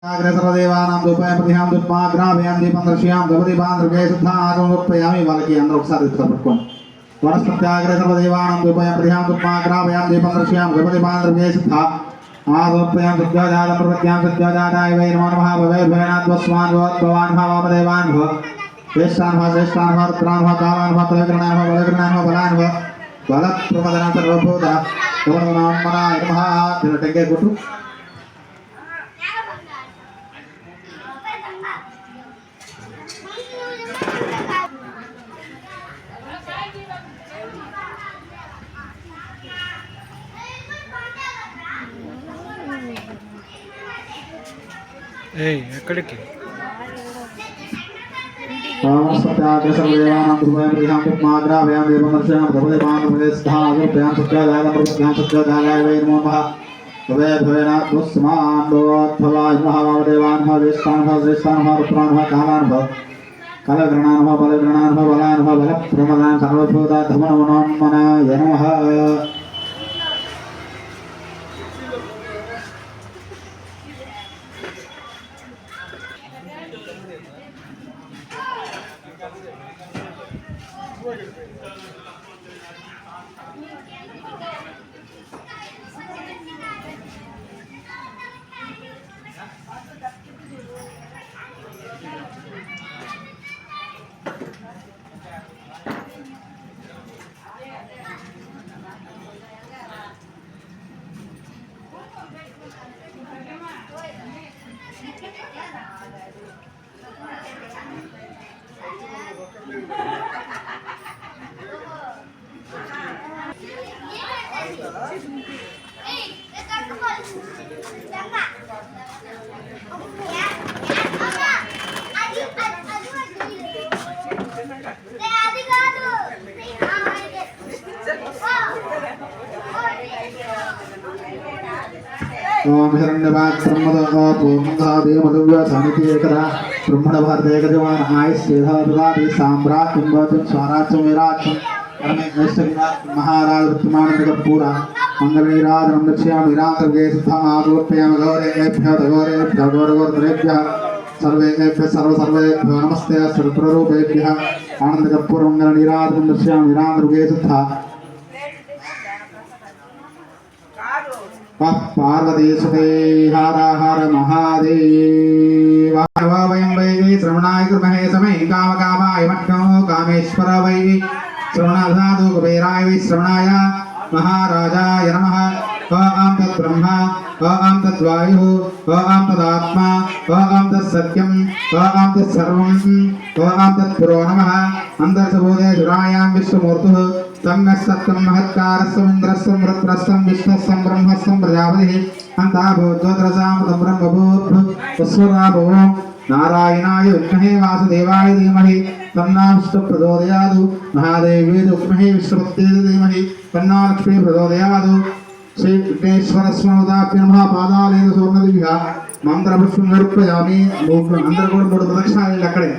सर्वदेवानां धूपाय प्रतिहां धूपमा ग्राभयां दीपं दर्शयां धूपदीपान् दृगे शुद्धा आगमोपयामि వాళ్ళకి అందరూ ఒకసారి పట్టుకోండి వనస్పత్యాగ్రే सर्वदेवानां धूपाय प्रतिहां धूपमा ग्राभयां दीपं दर्शयां धूपदीपान् दृगे शुद्धा आगमोपयां सत्याजातं प्रपत्यां सत्याजाताय वै नमो नमः भवे भवेनाद्वस्मान् भवान् भावदेवान् भव श्रेष्ठान् भव रुद्रान् भव कालान् भव बलग्रणान् भव बलान् भव बलप्रमदनान् सर्वभूत नमो नमः तिरटंगे गुटु ఎక్కడికి नमस्ते सर्वदेवानां धूपाय प्रतिहां धूपमा ग्राभयां दीपं दर्शयां धूपदीपान् दृगे शुद्धा आगमोपयामि सत्याजातं प्रपत्यां सत्याजाताय वै नमो नमः भवे भवेनाद्वस्मान् भवान् भावदेवान् भव ज्येष्ठान् भव श्रेष्ठान् भव रुद्रान् भव कालान् भव कालग्रणान् भव बलग्रणान् भव बलान् भव बलप्रमदान् सर्वभूत धर्मनमोन्मनाय नमः ओम हिरण्यवाक् ब्रह्मदो पूर्णधा देवमधुव्य सानिति एकदा ब्रह्मण भारते एकजवान आयुष्येधा ददाति साम्राट कुंभोजन स्वाराज्यं विराज्यं परमे नैष्ठिकनाथ महाराज वर्तमानकपूरा मंगलैराधनं दक्षयामि रात्रगे सुधा आगोपयामि गौरेभ्यः गौरगोत्रेभ्यः सर्वेभ्यः नमस्ते सर्वरूपेभ्यः आनन्दकपूर्वमङ्गलैराधनं दक्षयामि रात्रगे सुधा पार्वती सुते हर हर महादेव वयं वै श्रवणाय कुर्महे समय काम कामाय मट्टो कामेश्वर वै श्रवणाधातु कुबेराय वै श्रवणाय महाराजाय नमः ओम तद्ब्रह्मा ओम तद्वायुः ओम तदात्मा ओम तत्सत्यम् ओम तत्सर्वम् ओम तत्पुरो नमः अन्तर्सबोधेश्वरायां विष्णुमूर्तिः तन्नस्तत्तं महत्कारस्तं इन्द्रस्तं रुद्रस्तं विष्णुस्तं ब्रह्मस्तं प्रजापतिः अन्ताभूतोद्रसामृतं ब्रह्मभूतस्वराभो नारायणाय विद्महे वासुदेवाय धीमहि तन्नो विष्णुः प्रचोदयात् महादेवी विद्महे विष्णुपत्न्यै धीमहि तन्नो लक्ष्मी प्रचोदयात् श्री विघ्नेश्वरस्वामिदाभ्यो नमः पादालेन सुवर्णदिव्या मंत्रपुष्पं समर्पयामि अंदर కూడా 3 ప్రదక్షిణాలు అక్కడే